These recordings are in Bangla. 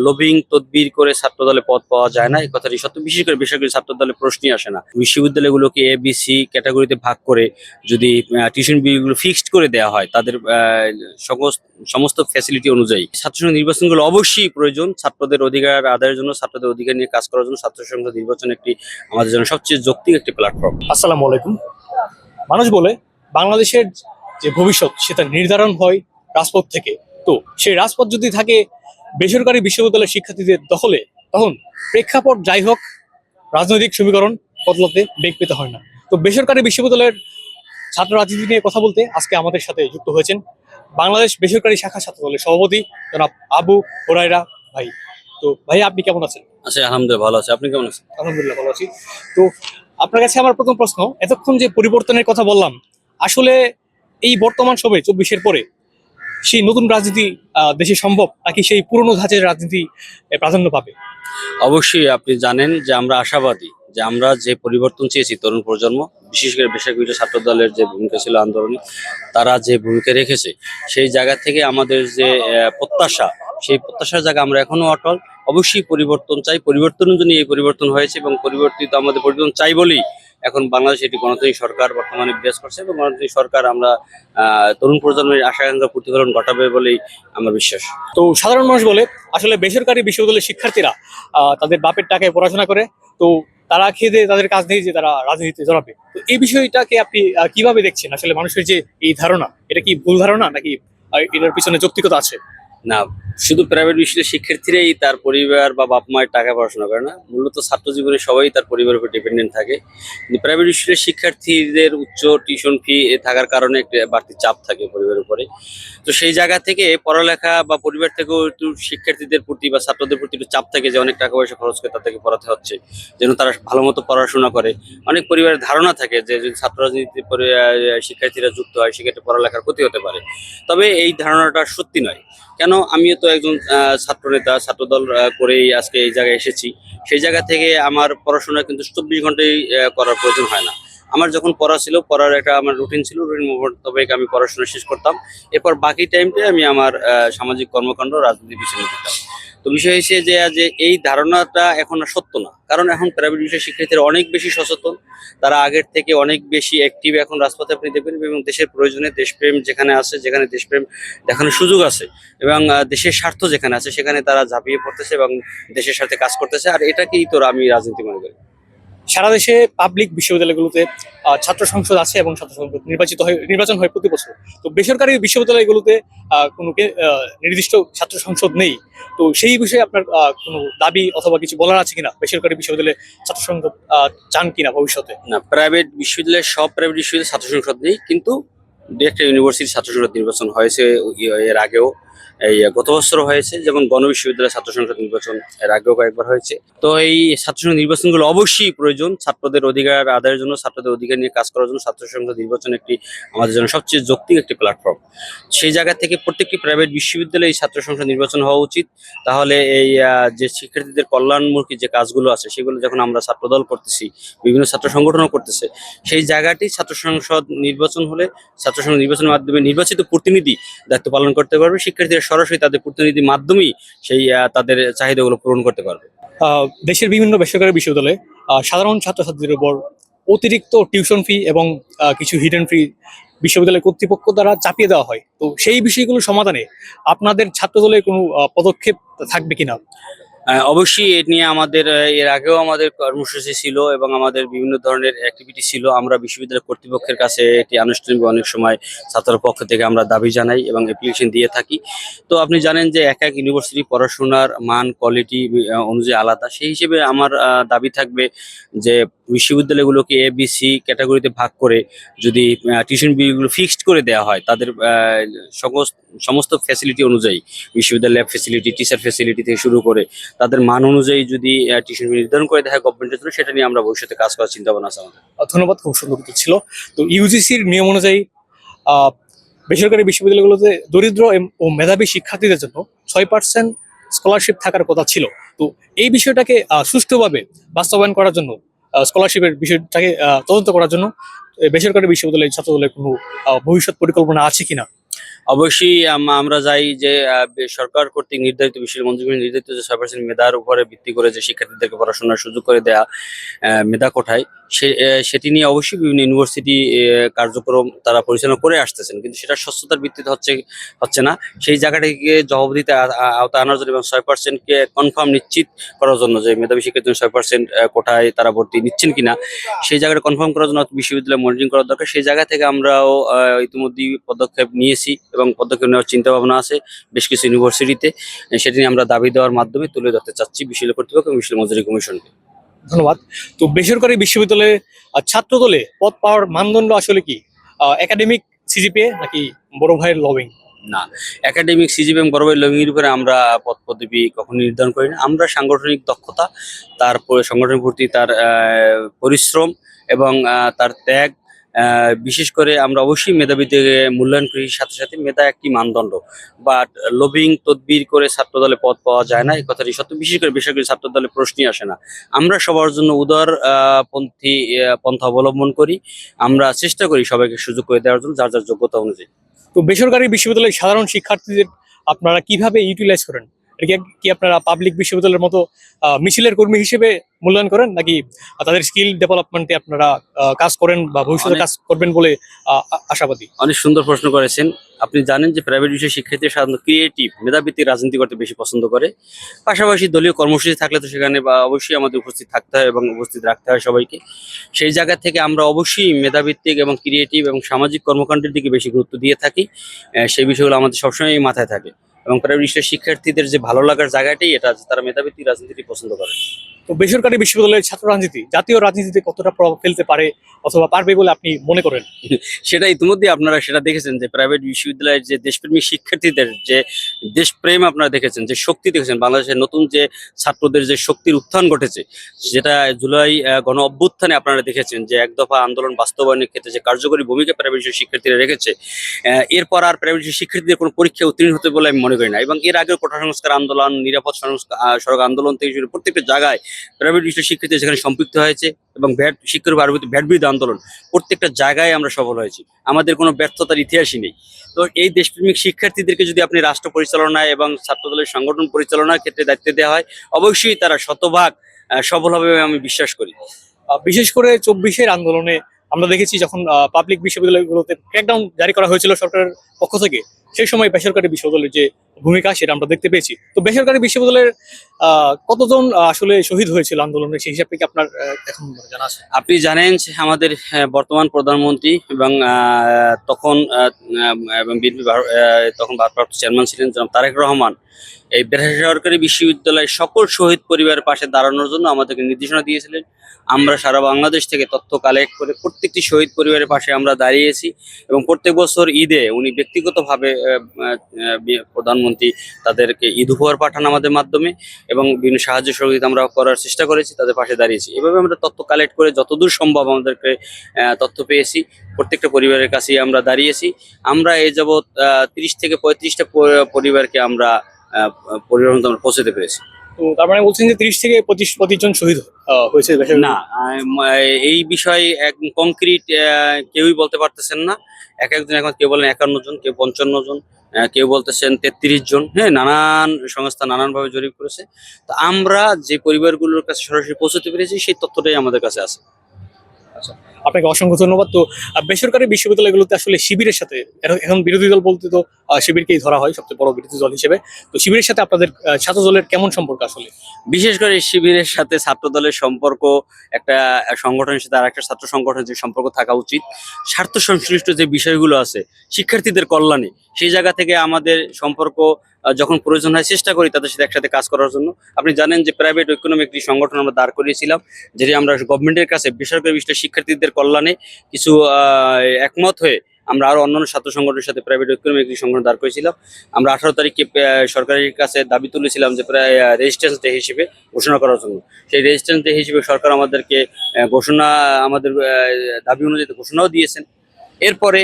লবিং তদবির করে ছাত্র দলে পদ পাওয়া যায় না, এই কথাটি সত্য। বিশেষ করে বেসরকারি ছাত্র দলে প্রশ্নই আসে না। বিশ্ববিদ্যালয়গুলোকে এ বি সি ক্যাটাগরিতে ভাগ করে যদি টিউশন বিগুলো ফিক্সড করে দেওয়া হয় তাদের সমস্ত ফ্যাসিলিটি অনুযায়ী, ছাত্র সংসদ নির্বাচনগুলো অবশ্যই প্রয়োজন ছাত্রদের অধিকার আদায়ের জন্য, ছাত্রদের অধিকার নিয়ে কাজ করার জন্য। ছাত্র সংসদ নির্বাচন একটি আমাদের জন্য সবচেয়ে যৌক্তিক একটি প্ল্যাটফর্ম। আসসালামু আলাইকুম। মানুষ বলে বাংলাদেশের যে ভবিষ্যৎ সেটা নির্ধারণ হয় রাজপথ থেকে। তো সেই রাজপথ যদি থাকে বেসরকারি বিশ্ববিদ্যালয়ের শিক্ষার্থীদের দখলে, তখন প্রেক্ষাপট যাই হোক রাজনৈতিক সমীকরণ বদলাতে বেগ পেতে হয় না। তো বেসরকারি বিশ্ববিদ্যালয়ের ছাত্র রাজনীতি নিয়ে কথা বলতে আজকে আমাদের সাথে যুক্ত হয়েছেন বাংলাদেশ বেসরকারি শাখা ছাত্র দলের সভাপতি জনাব আবু হুরায়রা ভাই। তো ভাই, আপনি কেমন আছেন? আচ্ছা, আলহামদুলিল্লাহ ভালো আছে। আপনি কেমন আছেন? আলহামদুলিল্লাহ ভালো আছি। তো আপনার কাছে আমার প্রথম প্রশ্ন, এতক্ষণ যে পরিবর্তনের কথা বললাম, আসলে এই বর্তমান সময়ে 24-এর পরে সেই নতুন রাজনীতি দেশে সম্ভব, নাকি সেই পুরনো ধাঁচের রাজনীতি প্রাধান্য পাবে? অবশ্যই আপনি জানেন যে আমরা আশাবাদী যে আমরা যে পরিবর্তন চেয়েছি, তরুণ প্রজন্ম বিশেষ করে বেসরকারি ছাত্র দলের যে ভূমিকা ছিল আন্দোলনে, তারা যে ভূমিকা রেখেছে, সেই জায়গা থেকে আমাদের যে প্রত্যাশা, সেই প্রত্যাশার জায়গা আমরা এখনো অটল। অবশ্যই পরিবর্তন চাই, পরিবর্তনের জন্য এই পরিবর্তন হয়েছে এবং পরিবর্তিত আমাদের পরিবর্তন চাই বলেই এখন বাংলাদেশ একটি গণতান্ত্রিক সরকার বর্তমানে বিরাজ করছে এবং গণতান্ত্রিক সরকার আমরা তরুণ প্রজন্মের আশা আকাঙ্ক্ষা প্রতিফলন ঘটাবে বলেই আমার বিশ্বাস। তো সাধারণ মানুষ বলে আসলে বেসরকারি বিশ্ববিদ্যালয়ের শিক্ষার্থীরা তাদের বাপের টাকায় পড়াশোনা করে, তো তারা খেয়ে তাদের কাজ নেই যে তারা রাজনীতিতে জড়াবে। তো এই বিষয়টাকে আপনি কিভাবে দেখছেন? আসলে মানুষের যে এই ধারণা, এটা কি ভুল ধারণা, নাকি এটার পিছনে যৌক্তিকতা আছে? না, শুধু প্রাইভেট বিশ্ববিদ্যালয়ের শিক্ষার্থীরাই তার পরিবার বা বাপ মায়ের টাকা পড়াশোনা করে না, মূলত ছাত্র জীবনে সবাই তার পরিবারের উপর ডিপেন্ডেন্ট থাকে। কিন্তু প্রাইভেট বিশ্ববিদ্যালয়ের শিক্ষার্থীদের উচ্চ টিউশন ফি থাকার কারণে একটা বাড়তি চাপ থাকে পরিবারের উপরে। তো সেই জায়গা থেকে পড়ালেখা বা পরিবার থেকেও একটু শিক্ষার্থীদের প্রতি বা ছাত্রদের প্রতি একটু চাপ থাকে যে অনেক টাকা পয়সা খরচ করে তাদেরকে পড়াতে হচ্ছে, যেন তারা ভালো মতো পড়াশোনা করে। অনেক পরিবারের ধারণা থাকে যে যদি ছাত্র রাজনীতিতে শিক্ষার্থীরা যুক্ত হয় সেক্ষেত্রে পড়ালেখার ক্ষতি হতে পারে। তবে এই ধারণাটা সত্যি নয়। কেন, আমিও তো একজন ছাত্রনেতা, ছাত্রদল করেই আজকে এই জায়গায় এসেছি। সেই জায়গা থেকে আমার পড়াশোনা কিন্তু 24 ঘন্টায় করার প্রয়োজন হয় না। আমার যখন পড়া ছিল, পড়ার একটা আমার রুটিন ছিল, রুটিন মোতাবেক আমি পড়াশোনা শেষ করতাম। এরপর বাকি টাইমটা আমি আমার সামাজিক কর্মকাণ্ড, রাজনীতি পিছনে দিতাম। তো বিষয় হচ্ছে যে এই ধারণাটা এখন আর সত্য না, কারণ এখন প্রাইভেট বিষয়ের শিক্ষার্থীরা অনেক বেশি সচেতন, তারা আগের থেকে অনেক বেশি অ্যাক্টিভ এখন রাজপথে আপনি দেখবেন। এবং দেশের প্রয়োজনে দেশপ্রেম যেখানে আছে, যেখানে দেশপ্রেম দেখানোর সুযোগ আছে এবং দেশের স্বার্থ যেখানে আছে সেখানে তারা ঝাঁপিয়ে পড়তেছে এবং দেশের সাথে কাজ করতেছে। আর এটাকেই তো আমি রাজনীতি মনে করি। সারা দেশে পাবলিক বিশ্ববিদ্যালয়গুলোতে ছাত্র সংসদ আছে এবং ছাত্র সংসদ নির্বাচন হয় প্রতি বছর। তো বেসরকারি বিশ্ববিদ্যালয়গুলোতে কোনো নির্দিষ্ট ছাত্র সংসদ নেই। তো সেই বিষয়ে আপনার কোনো দাবি অথবা কিছু বলার আছে কিনা? বেসরকারি বিশ্ববিদ্যালয়ে ছাত্র সংসদ চান কিনা ভবিষ্যতে? না, প্রাইভেট বিশ্ববিদ্যালয়ের সব প্রাইভেট বিশ্ববিদ্যালয়ে ছাত্র সংসদ নেই, কিন্তু দু একটা ইউনিভার্সিটির ছাত্র সংসদ নির্বাচন হয়েছে এর আগেও। এই গত বছর হয়েছে, যেমন বিশ্ববিদ্যালয় ছাত্র সংসদ নির্বাচন এর আগেও কয়েকবার হয়েছে। তো এই ছাত্র সংসদ নির্বাচনগুলো অবশ্যই প্রয়োজন ছাত্রদের অধিকার আদায়ের জন্য, ছাত্রদের অধিকার নিয়ে কাজ করার জন্য। ছাত্র সংসদ নির্বাচন একটি আমাদের জন্য সবচেয়ে যৌক্তিক একটি প্ল্যাটফর্ম। সেই জায়গা থেকে প্রত্যেকটি প্রাইভেট বিশ্ববিদ্যালয়ে ছাত্র সংসদ নির্বাচন হওয়া উচিত। তাহলে এই যে শিক্ষার্থীদের কল্যাণমুখী যে কাজগুলো আছে সেগুলো যখন আমরা ছাত্রদল করতেছি, বিভিন্ন ছাত্র সংগঠনও করতেছে, সেই জায়গাটি ছাত্র সংসদ নির্বাচন হলে ছাত্র সংসদ নির্বাচনের মাধ্যমে নির্বাচিত প্রতিনিধি দায়িত্ব পালন করতে পারবে। শিক্ষার্থীরা সরাসরি তাদের প্রতিনিধির মাধ্যমেই সেই তাদের চাহিদাগুলো পূরণ করতে পারবে। দেশের বিভিন্ন বেসরকারি বিশ্ববিদ্যালয়ে সাধারণ ছাত্রছাত্রীদের উপর অতিরিক্ত টিউশন ফি এবং কিছু হিডেন ফি বিশ্ববিদ্যালয় কর্তৃপক্ষ দ্বারা চাপিয়ে দেওয়া হয়। তো সেই বিষয়গুলো সমাধানে আপনাদের ছাত্রদলের কোনো পদক্ষেপ থাকবে কিনা? অবশ্যই এ নিয়ে আমাদের এর আগেও আমাদের কর্মসূচি ছিল এবং আমাদের বিভিন্ন ধরনের অ্যাক্টিভিটি ছিল। আমরা বিশ্ববিদ্যালয় কর্তৃপক্ষের কাছে এটি আনুষ্ঠানিক অনেক সময় ছাত্রের পক্ষ থেকে আমরা দাবি জানাই এবং অ্যাপ্লিকেশন দিয়ে থাকি। তো আপনি জানেন যে এক এক ইউনিভার্সিটি পড়াশোনার মান কোয়ালিটি অনুযায়ী আলাদা। সেই হিসেবে আমার দাবি থাকবে যে বিশ্ববিদ্যালয়গুলোকে এ বি সি ক্যাটাগরিতে ভাগ করে যদি টিউশন বিগুলো ফিক্সড করে দেওয়া হয়, তাদের সমস্ত ফ্যাসিলিটি অনুযায়ী, বিশ্ববিদ্যালয় ল্যাব ফ্যাসিলিটি, টিচার ফ্যাসিলিটি থেকে শুরু করে তাদের মান অনুযায়ী যদি টিউশন ফি নির্ধারণ করে দেখা গভর্নমেন্টের জন্য, সেটা নিয়ে আমরা ভবিষ্যতে কাজ করার চিন্তা ভাবনা আছে আমাদের। ধন্যবাদ, খুব সুন্দর উত্তর ছিল। তো ইউজিসির নিয়ম অনুযায়ী বেসরকারি বিশ্ববিদ্যালয়গুলোতে দরিদ্র ও মেধাবী শিক্ষার্থীদের জন্য 6% স্কলারশিপ থাকার কথা ছিল। তো এই বিষয়টাকে সুষ্ঠুভাবে বাস্তবায়ন করার জন্য, স্কলারশিপের বিষয়টাকে তদন্ত করার জন্য বেসরকারি বিশ্ববিদ্যালয়ের ছাত্রদলের কোনো ভবিষ্যৎ পরিকল্পনা আছে কিনা? অবশ্যই আমরা যাই যে সরকার কর্তৃক নির্ধারিত বিশেষ মঞ্জুরি নির্ধারিত যে 6% মেধার উপরে ভিত্তি করে যে শিক্ষার্থীদেরকে পড়াশোনার সুযোগ করে দেয়া মেধা কোঠায় সেটি নিয়ে অবশ্যই বিভিন্ন ইউনিভার্সিটি কার্যক্রম তারা পরিচালনা করে আসতেছেন, কিন্তু সেটা স্বচ্ছতার ভিত্তিতে হচ্ছে না। সেই জায়গাটাকে জবাবদিহিতে আওতায় আনার জন্য এবং 6%কে কনফার্ম নিশ্চিত করার জন্য যে মেধাবী শিক্ষার্থী 6% কোঠায় তারা ভর্তি নিচ্ছেন কিনা সেই জায়গাটা কনফার্ম করার জন্য বিশ্ববিদ্যালয় মনিটরিং করা দরকার। সেই জায়গা থেকে আমরাও ইতিমধ্যেই পদক্ষেপ নিয়েছি এবং পদক্ষেপ নেওয়ার চিন্তা ভাবনা আছে বেশ কিছু ইউনিভার্সিটিতে। সেটি নিয়ে আমরা দাবি দেওয়ার মাধ্যমে তুলে ধরতে চাচ্ছি বিশ্ববিদ্যালয় কর্তৃপক্ষ এবং বিশ্ববিদ্যালয় মঞ্জুরি কমিশনকে। ধন্যবাদ। তো বেসরকারি বিশ্ববিদ্যালয়ে ছাত্র দলে পদ পাওয়ার মানদণ্ড আসলে কি একাডেমিক সিজিপিএ নাকি বড় ভাইয়ের লবিং? না, একাডেমিক সিজিপি এবং বড় ভাই লবিং এর উপরে আমরা পদ পদবি কখনো নির্ধারণ করি না। আমরা সাংগঠনিক দক্ষতা, তারপরে সংগঠনের প্রতি তার পরিশ্রম এবং তার ত্যাগ, বিশেষ করে আমরা অবশ্যই মেধাবীদেরকে মূল্যায়ন করি। সাথে সাথে মেধা একটি মানদণ্ড, বাট লবিং তদবির করে ছাত্র দলে পদ পাওয়া যায় না, এই কথাটি সত্য। বিশেষ করে বেসরকারি ছাত্র দলে প্রশ্নই আসে না। আমরা সবার জন্য উদার পন্থী পন্থা অবলম্বন করি। আমরা চেষ্টা করি সবাইকে সুযোগ করে দেওয়ার জন্য যার যার যোগ্যতা অনুযায়ী। তো বেসরকারি বিশ্ববিদ্যালয়ের সাধারণ শিক্ষার্থীদের আপনারা কিভাবে ইউটিলাইজ করেন? এটা কি আপনারা পাবলিক বিশ্ববিদ্যালয়ের মতো মিছিলের কর্মী হিসেবে মূল্যায়ন করেন, নাকি তাদের স্কিল ডেভেলপমেন্টে আপনারা কাজ করেন বা ভবিষ্যতে কাজ করবেন বলে আশাবাদী? অনেক সুন্দর প্রশ্ন করেছেন। আপনি জানেন যে প্রাইভেট বিষয়ে শিক্ষার্থীরা সাধারণত ক্রিয়েটিভ মেধাভিত্তিক রাজনীতি করতে বেশি পছন্দ করে। পাশাপাশি দলীয় কর্মসূচি থাকলে তো সেখানে অবশ্যই আমাদের উপস্থিত থাকতে হয় এবং উপস্থিত রাখতে হয় সবাইকে। সেই জায়গা থেকে আমরা অবশ্যই মেধাভিত্তিক এবং ক্রিয়েটিভ এবং সামাজিক কর্মকাণ্ডের দিকে বেশি গুরুত্ব দিয়ে থাকি। সেই বিষয়গুলো আমাদের সবসময় মাথায় থাকে এবং প্রাইভেট বিষয়ের শিক্ষার্থীদের যে ভালো লাগার জায়গাটাই এটা, যে তারা মেধাভিত্তিক রাজনীতি পছন্দ করে। তো বেসরকারি বিশ্ববিদ্যালয়ের ছাত্র রাজনীতি জাতীয় রাজনীতিতে কতটা প্রভাব ফেলতে পারে অথবা পারবে বলে আপনি মনে করেন? সেটা ইতিমধ্যে আপনারা সেটা দেখেছেন যে প্রাইভেট বিশ্ববিদ্যালয়ের যে দেশপ্রেমী শিক্ষার্থীদের যে দেশপ্রেম আপনারা দেখেছেন, যে শক্তি দেখেছেন, বাংলাদেশের নতুন যে ছাত্রদের যে শক্তির উত্থান ঘটেছে, যেটা জুলাই গণ অভ্যুত্থানে আপনারা দেখেছেন যে এক দফা আন্দোলন বাস্তবায়নের ক্ষেত্রে যে কার্যকরী ভূমিকা প্রাইভেট শিক্ষার্থীরা রেখেছে। এরপর আর প্রাইভেট শিক্ষার্থীদের কোনো পরীক্ষায় উত্তীর্ণ হতে বলে আমি মনে করি না। এবং এর আগেও কোটা সংস্কার আন্দোলন, নিরাপদ সড়ক আন্দোলন থেকে শুরু প্রত্যেকটা জায়গায় প্রাইভেট শিক্ষার্থী যেখানে সম্পৃক্ত হয়েছে এবং শিক্ষার উপর আরোপিত ভ্যাট বিরোধী আন্দোলন, প্রত্যেকটা জায়গায় আমরা সফল হয়েছি। আমাদের কোনো ব্যর্থতার ইতিহাসই নেই। তো এই দেশপ্রেমিক শিক্ষার্থীদেরকে যদি আপনি রাষ্ট্র পরিচালনায় এবং ছাত্রদলের সংগঠন পরিচালনার ক্ষেত্রে দায়িত্ব দেওয়া হয়, অবশ্যই তারা শতভাগ সফল হবে আমি বিশ্বাস করি। বিশেষ করে 24-এর আন্দোলনে আমরা দেখেছি যখন পাবলিক বিশ্ববিদ্যালয়গুলোতে ক্র্যাকডাউন জারি করা হয়েছিল সরকারের পক্ষ থেকে, সেই সময় বেসরকারি বিশ্ববিদ্যালয়ের যে ভূমিকা সেটা আমরা দেখতে পেয়েছি। তো বেসরকারি বিশ্ববিদ্যালয়ের কতজন আসলে শহীদ হয়েছিল আন্দোলনে, সেই হিসাবে কি আপনার এখন জানা আছে? আপনি জানেন যে আমাদের বর্তমান প্রধানমন্ত্রী এবং তখন এবং বিএনপি তখন ভারপ্রাপ্ত চেয়ারম্যান ছিলেন জনাব তারেক রহমান, এই বেসরকারি বিশ্ববিদ্যালয়ের সকল শহীদ পরিবারের পাশে দাঁড়ানোর জন্য আমাদেরকে নির্দেশনা দিয়েছিলেন। আমরা সারা বাংলাদেশ থেকে তথ্য কালেক্ট করে প্রত্যেকটি শহীদ পরিবারের পাশে আমরা দাঁড়িয়েছি এবং প্রত্যেক বছর ঈদে উনি ব্যক্তিগতভাবে প্রধানমন্ত্রী তাদেরকে ঈদ উপহার পাঠান আমাদের মাধ্যমে এবং বিভিন্ন সাহায্য সহযোগিতা আমরা করার চেষ্টা করেছি, তাদের পাশে দাঁড়িয়েছি। এভাবে আমরা তথ্য কালেক্ট করে যতদূর সম্ভব আমাদেরকে তথ্য পেয়েছি, প্রত্যেকটা পরিবারের কাছেই আমরা দাঁড়িয়েছি। আমরা এই যাবৎ 30 থেকে 35টা পরিবারকে আমরা পরিবহন আমরা পৌঁছতে পেরেছি। তো তার মানে বলছেন যে 30 থেকে 25 জন শহীদ হয়েছে? না, এই বিষয়ে একদম কংক্রিট কেউই বলতে পারতেছেন না। একজন এখন কেউ বলেন 51 জন, কেউ 55 জন, কেউ বলতেছেন 33 জন। হ্যাঁ, নানান সংস্থা নানান ভাবে জরিপ করেছে। তো আমরা যে পরিবারগুলোর কাছে সরাসরি পৌঁছতে পেরেছি সেই তথ্যটাই আমাদের কাছে আছে। আচ্ছা, আপনাকে অসংখ্য ধন্যবাদ। তো বেসরকারি বিশ্ববিদ্যালয়গুলোতে আসলে শিবিরের সাথে, এখন বিরোধী দল বলতে তো শিবিরকেই ধরা হয় সবচেয়ে বড় বিরোধী দল হিসেবে, তো শিবিরের সাথে আপনাদের ছাত্র দলের কেমন সম্পর্ক আসলে? বিশেষ করে শিবিরের সাথে ছাত্র দলের সম্পর্ক একটা সংগঠনের সাথে আরেকটা ছাত্র সংগঠনের যে সম্পর্ক থাকা উচিত, স্বার্থ সংশ্লিষ্ট যে বিষয়গুলো আছে শিক্ষার্থীদের কল্যাণে, সেই জায়গা থেকে আমাদের সম্পর্ক যখন প্রয়োজন হয় চেষ্টা করি তাদের সাথে একসাথে কাজ করার জন্য। আপনি জানেন যে প্রাইভেট ঐক্যনমিক একটি সংগঠন আমরা দাঁড় করিয়েছিলাম, যেটি আমরা গভর্নমেন্টের কাছে বেসরকারি বিষয়ে শিক্ষার্থীদের কল্যাণে কিছু একমত হয়ে আমরা আরো অন্যান্য ছাত্র সংগঠনের সাথে প্রাইভেট ঐক্যনমিক একটি সংগঠন দাঁড় করেছিলাম। আমরা 18 তারিখে সরকারের কাছে দাবি তুলেছিলাম যে প্রায় রেজিস্ট্যান্স ডে হিসেবে ঘোষণা করার জন্য। সেই রেজিস্ট্যান্স ডে হিসেবে সরকার আমাদেরকে আমাদের দাবি অনুযায়ী ঘোষণাও দিয়েছেন। এরপরে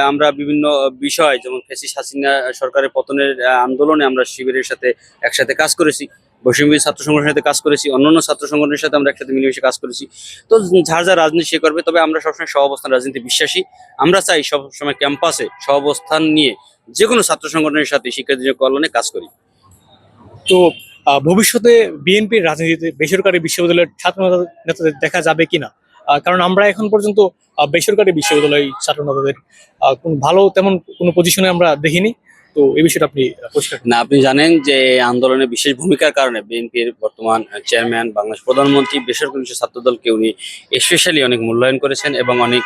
আমরা বিভিন্ন বিষয় যেমন ফ্যাসিস্ট হাসিনা সরকারের পতনের আন্দোলনে আমরা শিবিরের সাথে একসাথে কাজ করেছি। বৈষম্যবিরোধী ছাত্র সংগঠনের সাথে কাজ করেছি, অন্যান্য ছাত্র সংগঠনের সাথে আমরা একসাথে মিলেমিশে কাজ করেছি। তো যার যার রাজনীতি সে করবে, তবে আমরা সবসময় সহাবস্থান রাজনীতি বিশ্বাসী। আমরা চাই সবসময় ক্যাম্পাসে সহাবস্থান নিয়ে যে কোনো ছাত্র সংগঠনের সাথে শিক্ষার্থীদের কল্যাণে কাজ করি। তো ভবিষ্যতে বিএনপির রাজনীতিতে বেসরকারি বিশ্ববিদ্যালয়ের ছাত্র নেতাদের দেখা যাবে কিনা? কারণ আমরা এখন পর্যন্ত বেসরকারি বিশ্ববিদ্যালয় ছাত্র নেতাদের কোন ভালো তেমন কোনো পজিশনে আমরা দেখিনি। তো এই বিষয়টা আপনি পরিষ্কার করুন। না, আপনি জানেন যে এই আন্দোলনে বিশেষ ভূমিকার কারণে বিএনপির বর্তমান চেয়ারম্যান, বাংলাদেশ প্রধানমন্ত্রী বেসরকারি ছাত্র দলকে উনি স্পেশালি অনেক মূল্যায়ন করেছেন এবং অনেক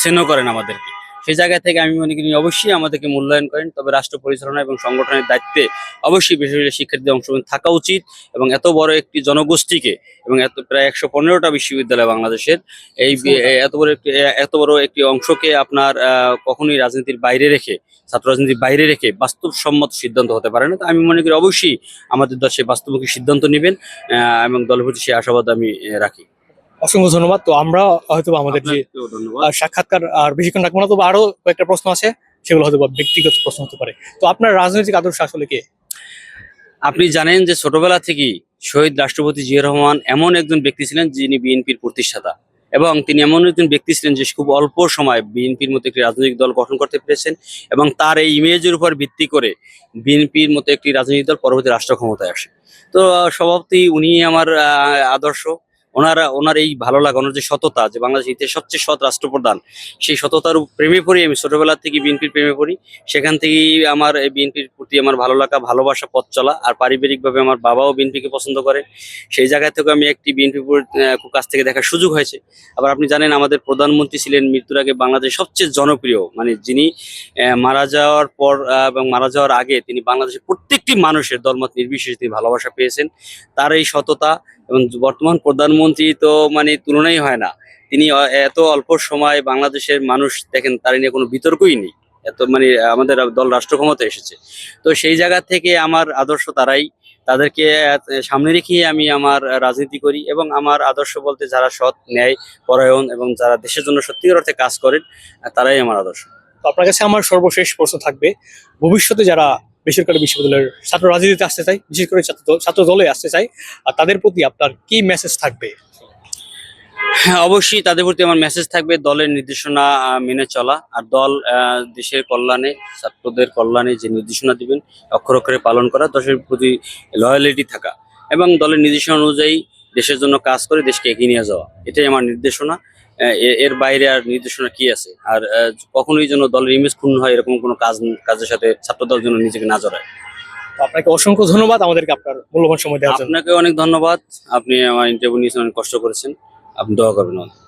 স্নেহ করেন আমাদেরকে। সেই জায়গা থেকে আমি মনে করি অবশ্যই আমাদেরকে মূল্যায়ন করেন, তবে রাষ্ট্র পরিচালনা এবং সংগঠনের দায়িত্বে অবশ্যই বেসরকারি শিক্ষার্থীদের অংশগ্রহণ থাকা উচিত। এবং এত বড় একটি জনগোষ্ঠীকে এবং প্রায় 115টা বিশ্ববিদ্যালয় বাংলাদেশের, এই এত বড় একটি অংশকে আপনার কখনোই রাজনীতির বাইরে রেখে, ছাত্র রাজনীতির বাইরে রেখে বাস্তবসম্মত সিদ্ধান্ত হতে পারে না। তো আমি মনে করি অবশ্যই আমাদের দল সেই বাস্তবমুখী সিদ্ধান্ত নেবেন এবং দলের প্রতি সেই আশাবাদ আমি রাখি। অসংখ্য ধন্যবাদ। তো আমরা হয়তো আমাদের যে আপনাকেও ধন্যবাদ। সাক্ষাৎকার আর বেশিক্ষণ রাখবো না, তবে আরো কয়েকটা প্রশ্ন আছে, সেগুলো হয়তো ব্যক্তিগত প্রশ্ন হতে পারে। তো আপনার রাজনৈতিক আদর্শ আসলে কি? আপনি জানেন যে ছোটবেলা থেকেই শহীদ রাষ্ট্রপতি জিয়া রহমান এমন একজন ব্যক্তি ছিলেন যিনি বিএনপির প্রতিষ্ঠাতা, এবং তিনি এমন একজন ব্যক্তি ছিলেন যে খুব অল্প সময় বিএনপির মতো একটি রাজনৈতিক দল গঠন করতে পেরেছেন, এবং তার এই ইমেজের উপর ভিত্তি করে বিএনপির মতো একটি রাজনৈতিক দল পরবর্তী রাষ্ট্র ক্ষমতায় আসে। তো স্বভাবতই উনি আমার আদর্শ। ওনার এই ভালো লাগা, ওনার যে সততা, যে বাংলাদেশ ইতিহাসের সবচেয়ে সৎ রাষ্ট্রপ্রধান, সেই সততার প্রেমে পড়ি আমি ছোটবেলা থেকে বিএনপির প্রেমে পড়ি। সেখান থেকেই আমার এই বিএনপির প্রতি আমার ভালো লাগা, ভালোবাসা, পথ চলা। আর পারিবারিকভাবে আমার বাবাও বিএনপিকে পছন্দ করে। সেই জায়গা থেকে আমি একটি বিএনপি কাছ থেকে দেখার সুযোগ হয়েছে। আবার আপনি জানেন আমাদের প্রধানমন্ত্রী ছিলেন মৃত্যুর আগে বাংলাদেশের সবচেয়ে জনপ্রিয়, মানে যিনি মারা যাওয়ার পর এবং মারা যাওয়ার আগে তিনি বাংলাদেশের প্রত্যেকটি মানুষের দলমত নির্বিশেষে তিনি ভালোবাসা পেয়েছেন। তার এই সততা, এবং বর্তমান প্রধানমন্ত্রী তো মানে তুলনাই হয় না। তিনি এত অল্প সময় বাংলাদেশের মানুষ দেখেন, তার নিয়ে কোনো বিতর্কই নেই। এত মানে আমাদের দল রাষ্ট্র ক্ষমতায় এসেছে। তো সেই জায়গা থেকে আমার আদর্শ তারাই, তাদেরকে সামনে রেখেই আমি আমার রাজনীতি করি। এবং আমার আদর্শ বলতে যারা সৎ, ন্যায় পরায়ণ এবং যারা দেশের জন্য সত্যিকার অর্থে কাজ করেন, তারাই আমার আদর্শ। তো আপনার কাছে আমার সর্বশেষ প্রশ্ন থাকবে, ভবিষ্যতে যারা বেসরকারি বিশ্ববিদ্যালয়ের ছাত্র রাজনীতিতে আসতে চায়, বিশেষ করে ছাত্র দলে আসতে চায়, আর তাদের প্রতি আপনার কি মেসেজ থাকবে? হ্যাঁ, অবশ্যই তাদের প্রতি আমার মেসেজ থাকবে দলের নির্দেশনা মেনে চলা। আর দল দেশের কল্যাণে, ছাত্রদের কল্যাণে যে নির্দেশনা দিবেন অক্ষরে অক্ষরে পালন করা, দেশের প্রতি লয়ালিটি থাকা এবং দলের নির্দেশনা অনুযায়ী দেশের জন্য কাজ করে দেশকে এগিয়ে নিয়ে যাওয়া, এটাই আমার নির্দেশনা। এর বাইরে আর নির্দেশনা কি আছে? আর কখনোই যেন দলের ইমেজ ক্ষুণ্ণ হয় এরকম কোনো কাজের সাথে ছাত্রদল যেন নিজেকে না জড়ায়। তো আপনাকে অসংখ্য ধন্যবাদ আমাদেরকে আপনার মূল্যবান সময় দেওয়ার জন্য। আপনাকে অনেক ধন্যবাদ, আপনি আমার ইন্টারভিউ নিয়েছেন, অনেক কষ্ট করেছেন। আপনি দোয়া করবেন আমাদের।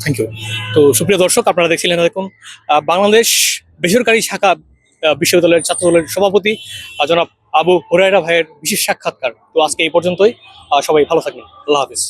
Thank you. তো সুপ্রিয় দর্শক, আপনারা দেখছিলেন দেখুন বাংলাদেশ বেসরকারি শাখা বিশ্ববিদ্যালয়ের ছাত্র দলের সভাপতি জনাব আবু হুরায়রা ভাইয়ের বিশেষ সাক্ষাৎকার। তো আজকে এই পর্যন্তই। সবাই ভালো থাকবেন। আল্লাহ হাফিজ।